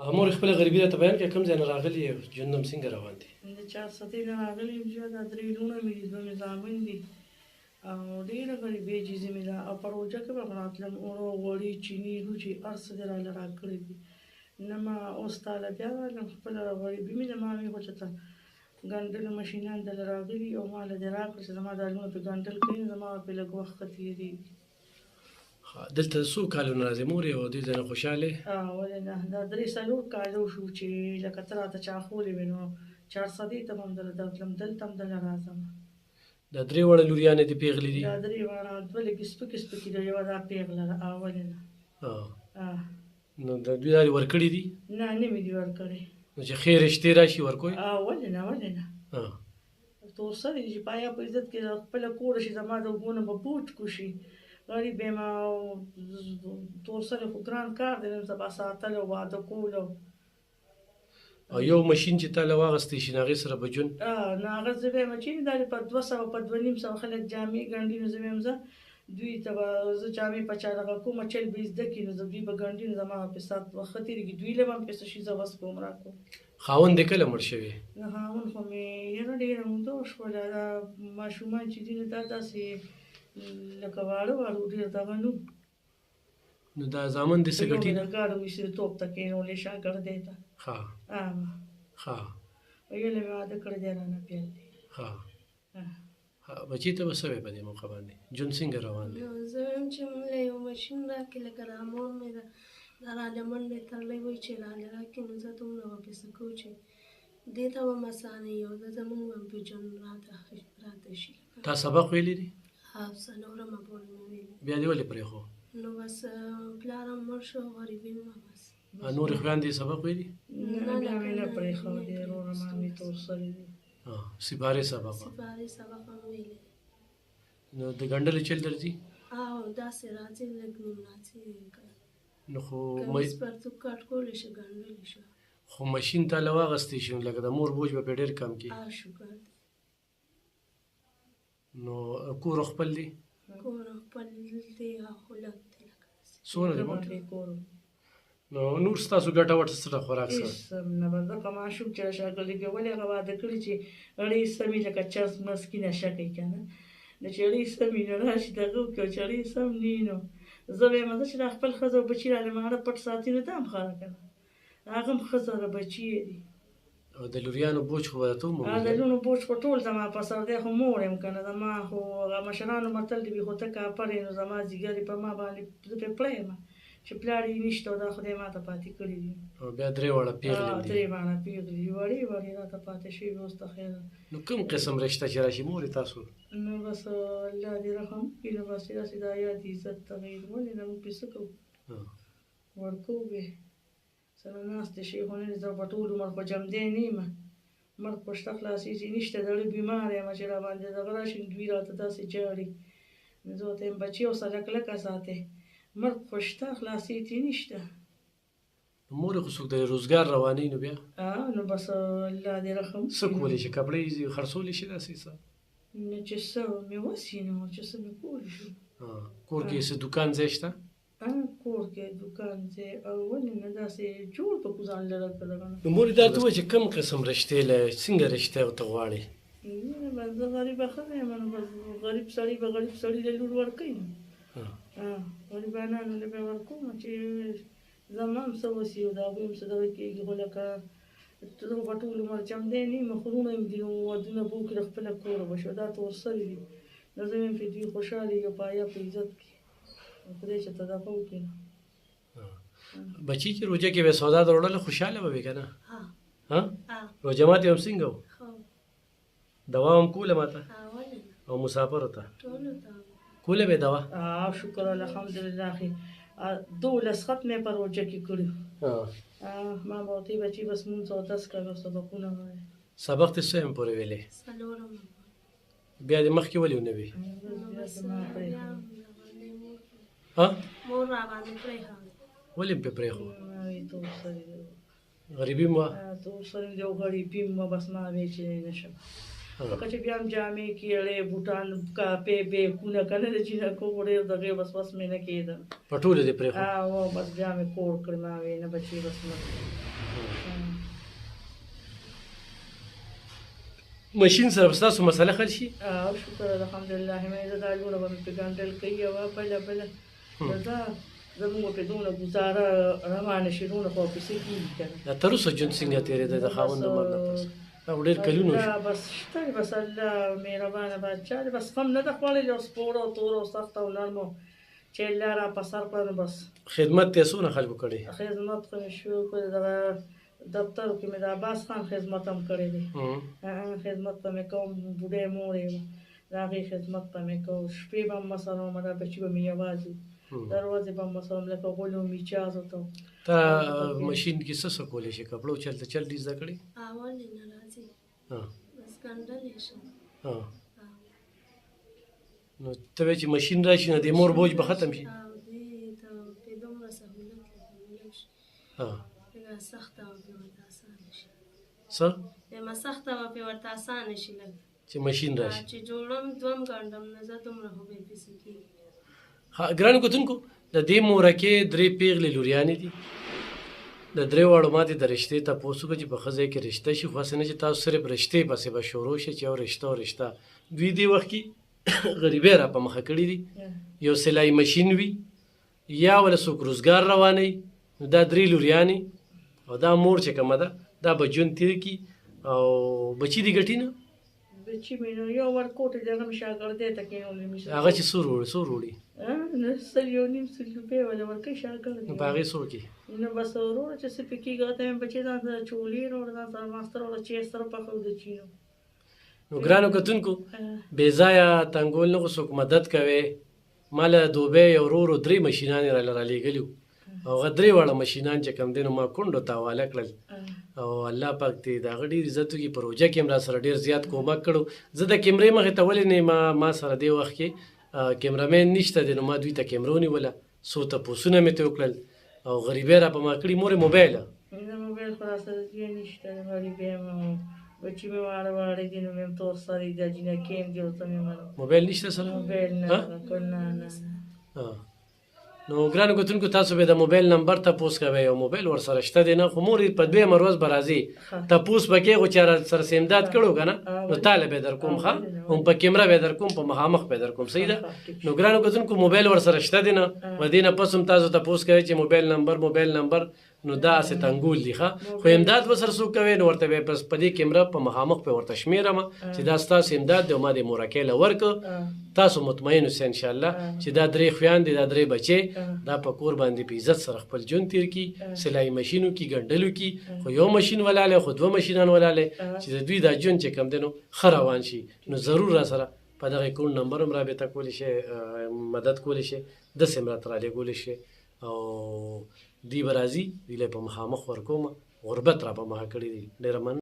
مور خپل غریبي راته بیان کړه، کوم ځای نه راغلي یې، ژوند هم څنګه روان دی؟ د 400 نه راغلي یم چې دا 3 لونه مې دي، 2 مې زامن دي او ډېره غریبي عاجزي مې ده. او په روژه کې به م راتلم، اوړه غوړي چیني روجي هر څه دې راله راکړي دي. نه ما اوس تاله بیا رالم، خپله غریبي مې ده. ما مې خو چېرته ګنډلو ماشینان دله راغلي او ما له دې راکړه چې زما دا لونه پرې ګنډل کوي، نو زما پرې لږ وخت ښه تېرېږي. دلته څو کالونه راځې مور یې او دې ځای نه خوشحاله یې؟ ولې نه، دا 3-4 کاله وشو چې لکه ته راته چاښولې وې، نو 400 ته به هم دله درتلم، دلته هم دله راځم. دا 3 وړه لوریانې دې پیغلې دي؟ دا 3 وړه 2 لږې سپکې سپکې دي، یوه دا پیغله ده. ولې نه. نو د دوی دا ورکړي دي؟ نه نه مې دي ورکړی. نو چې خیر رشتې راشي ورکوئ؟ ولې نه ولې نه. تور سرې دي چې په حیا په عزت کې خپله کوره شي، زما د اوږو نه به بوج کوشي. غریب یم او تور سرې خو ګران کار دی، نن سبا ساتل او واده کول او یو ماشین چې تا له واغستی شي نو هغې سره به ژوند؟ نو هغه زه به یم چې دا په 200 په 2.5 خلک جامې ګنډي، نو زه به یم دوی ته به زه جامې په چا دغه کومه چل به زده کړي، نو زه دوی به ګنډي، نو زما به سات وخت ښه تېرېږي. دوی له به هم پې څه شي زه وس کوم راکړم. خاوند دې کله مړ شوی؟ نه خاوند خو مې یاره ډېره موده وشوله. دا ماشومان چې دي نو دا داسې لکه واړه واړه ډېر دغه نو. نو دا زامن دې څه ګټي؟ د ګاډو مصریتوب ته کېنولې شاګردۍ ته. ویلې مې واده کړی دی، رانه پیل دی. بچي ته به څه وایې په دې موقع باندې؟ ژوند څنګه روان دی؟ زه وایم چې مله یو ماشین راکړي، لکه دا مور مې ده دا راله منډې تړلی وایي چې راله راکړي، نو زه دومره ورپسې کوو چې دې ته به م اسانه وي او زه زمونږ به هم په ژوند راته شي. تا سبق ویلی دی؟ څلورمه پورې مې ویلي. بیا دې ولې پرېښو؟ نو بس پلار هم مړ شو، غریبي وه بس. نورې خویندې سبق ویلي؟ نه بیا مې نه پرېښودې، وروره ما مې تور سوي دي. سپارې سبق؟ سپارې سبق هم ویلی. نو د ګنډلې چل درځي؟ داسې راځي، لږ نیم راځي. نو خو کمیس پرتوګ کټ کولی شي، ګنډلی شو. خو ماشین تا له واغستی شي، لکه د مور بوج به پرې ډېر کم کړي. شکر دی. نو کور خپل دی؟ کور خپل دی، خو لږ دی لکه څونه دی ماته؟ نو نور ستاسو ګټه وټه څه ده خوراک سره؟ هېڅ نه به ځکه ماشوم چې راشاګردي کوي، ولې هغه واده کړي چې اړې سمې لکه چرس مرس کې نشه کوي که نه. نو چې اړې سمې نو راشي دغه وکړي، او چې اړې سم نه وي نو زه به یم چې دا خپل ښځه او بچي راله ماړه پټ ساتي، نو دا هم ښه ده که نه. هغه هم ښځه ده، بچي یې دي. او د لوریانو بوج خو به ته هم د لوڼو بوج خو ټول زما په سر دی، خو مور یم که نه. زما خو هغه مشرانو متل دی، بې خو ته کاپر یې نو زما ځیګر یې په ما باندې زه پرې پړه یم چې پلار یې نشته او دا خدای ما ته پاتې کړي دي. او بیا 3 وړه پیغلې دي؟ 3 وړه پیغلې دي، وړې وړې راته پاتې شوي اوس ته خیر. نو کوم قسم رشته چې راشي مورې تاسو؟ نو بس الله دې رحم وکړي، نو بس داسې د حیا د عزت تغیر ولې نه، موږ پرې څه کوو، ورکوو به سره ناستې شي. خو نن زه په ټول عمر خو جمدی نه یم، مرګ په شته خلاصېږي نشته، د اړې بیمار یم چې را باندې دغه راشي، دوی راته داسې جاړي. نو زه ورته یم بچي او سره کلکه ساتئ، مرګ خو شته خلاصېږي نشته. مورې خو څوک د روزګار روانوي نو بیا؟ نو بس الله دې رحم څه کولی شي؟ کپړې خرڅولی شي داسې څه؟ نو چې څه مې وسي، نو چې څه مې کولی شو. کور کې څه دوکان ځای شته؟ کور کې دوکان ځای او ولې نه داسې جوړ په کو ځان لره که دغه نه. نو مورې دا ته ووایه چې کوم قسم رشتې له څنګه رشته ورته غواړې؟ بس زه غریبه ښځه یم، نو بس غریب سړي به غریب سړي له لور ورکوي، غریبانانو له به ورکوم چې زما هم څه وسي او د هغوی هم څه دغه کېږي. خو لکه زه خو په ټول عمر جمدی نه یم، خرونه یم دي، نو ودونه به وکړي، د خپله کوره به شو. دا تور سوي دي، نو زه یم چې دوی خوشحاله وي په حیا په عزت کې، خدای چې ته دغه وکړي. بچي چې روژه کې به سودا دروړله خوشحاله به وي که نه؟ روژه ماتې هم څنګه و؟ دوا هم کوله ماته او مسافرو ته کوله به دوا؟ شکر الحمدلله اخي 12 ختمې په روژه کې کړي. ما به ورته بچي بس مونځ او اودس کوه او سبقونه وایه. سبق دې څه هم پورې ویلې؟ څلورمه. بیا دې مخکې ولې ونه وي؟ مور را باندې پرېښود. ولې مې پرې پرېښو؟ غریبي مو وه؟ تور سوي دي او غریبي مو وه، بس ما ویې چې نه شم. لکه چې بیا هم جامې کیړې بوټان کاپې بیکونه که نه د جینکو خو ډېر دغې بس مې نه کېده په ټوله دې پرېښود او بس بیا مې کور کړې ما وې نه بچې بس نه مشین سره به ستاسو مسله حل شي او شکر الحمدلله مې زه دا لوڼه به مې پې ګنډل کوي او بله دا زموږ پې دونه ګزاره روانه شي دونه خو پسې کېږي که نه دا تر اوسه ژوند څنګه تېرېده د خاوند د مرګ نه پس او ډېر کلونه شو بس شته دی بس الله مهربانه بادشاه دی بس غم نه ده خوړلې او سپوره او توره او سخته او نرمه چې الله را په سر کړه نو بس خدمت ته څونه خلکو کړی خدمت خو مې شروع کړی دغه دفترو کې مې د عباس خان خدمت هم کړی دی خدمت به مې کوم بوډۍ مور یم د هغې خدمت به مې کوم شپې به هم مثلا وم دا بچي به مې یوازې دروازې به هم مثلا لکه غول او میچازو ته تا مشین کې څه څه کولی شي کپړو چلته چل دې زده کړې اول یې نه راځي بس ګنډلی شم نو ته وایې چې مشین راشي نو د مور بوج به ختم شي او دې ته پې دومره سهولت لګولی شي لږه سخته وه پې ورته اسانه شي څه وایم سخته وه پې ورته اسانه شي لږ چې مشین راشي چې جوړم دوم ګنډم نه زه دومره خو بې پیسې کېږي ګرانو کتونکو د دې مورکې درې پیغلې لوریانې دي د درې واړو ماتې د رشتې تپوس وکړه چې په ښځی کې رشته شي خو هسې نه چې تاسو صرف رشتې پسې به شروع شي چې یو رشته دوی دې وخت کې غریبۍ را په مخه کړي دي یو سلایي مشین وي یا وله څوک روزګار روانوي نو دا درې لوریانې او دا مور چې کومه ده دا به ژوند تېر کړي او بچي دې ګټي نه بچي مې نو یو ورکوټ دی هغه مې شاګردۍ ته کېنولی مې هغه چې څو وروړي سل یو نیم سل روپۍ ولا ورکوي شاګرد نو په هغې څو کې نو بس وروره چې څه پې کېږي هغه ته مې بچي ځان سره چولې راوړه ځان سره ماستر ولا چې سره پخه د چینو نو ګرانو کتونکو بې ځایه تنګول نه خو څوک مدد کوي ما له دوبۍ یو ورو درې مشینان یې راله رالیږلي وو او هغه درې واړه مشینان چې کوم دی نو ما کونډو ته حواله کړل او الله پاک دې د هغه ډېر عزت وکړي په روژه کې هم را سره ډېر زیات کومک کړو زه د کیمرې مخې ته ولې نه ما سره دې وخت کې کیمرامین نشته دی نو ما دوی ته کیمره ونیوله څو تپوسونه مې ترې وکړل او غریبۍ را په ما کړي مور یې موبایل نه موبایل خو را سره یې نشته غریبۍ یم بچي مې واړه دي نو مې هم تور سره دي دا جینکې هم دي ورته مې منم موبایل نشته سره موبایل نه نو ګرانو کتونکو تاسو به د موبایل نمبر تپوس کوئ او موبایل ورسره شته دی نه خو مور یې په دویمه ورځ به راځي تپوس به کې خو چې سره امداد کړو که نه نو تاله به در کوم ښه هم په کیمره به در کوم په مخامخ به در کوم صحیح ده نو ګرانو کتونکو موبایل ورسره شته دی نه و دې نه پس هم تاسو تپوس کوئ چې موبایل نمبر نو دا هسې تنګول دي ښه خو امداد به سره څوک کوی نو ورته به پس په دې کیمره په مخامخ پې ورته شمېرم چې دا ستاسو امداد دی او ما دې مورکۍ له ورکړه تاسو مطمئن اوسئ انشاءالله چې دا درې خویان دي دا درې بچې دا په کور باندې په عزت سره خپل ژوند تېر کړي سلایي مشینو کې ګنډلو کې خو یو مشین ولالی خو دوه مشینان ولالی چې د دوی دا ژوند چې کوم دی نو ښه روان شي نو ضرور را سره په دغه اکاونټ نمبر هم رابطه کولی شئ مدد کولی شئ داسې هم راته رالیږولی شئ او دی به راځي دوی له په مخامخ ورکوم غربت را په مخه کړي دي ډېره مننه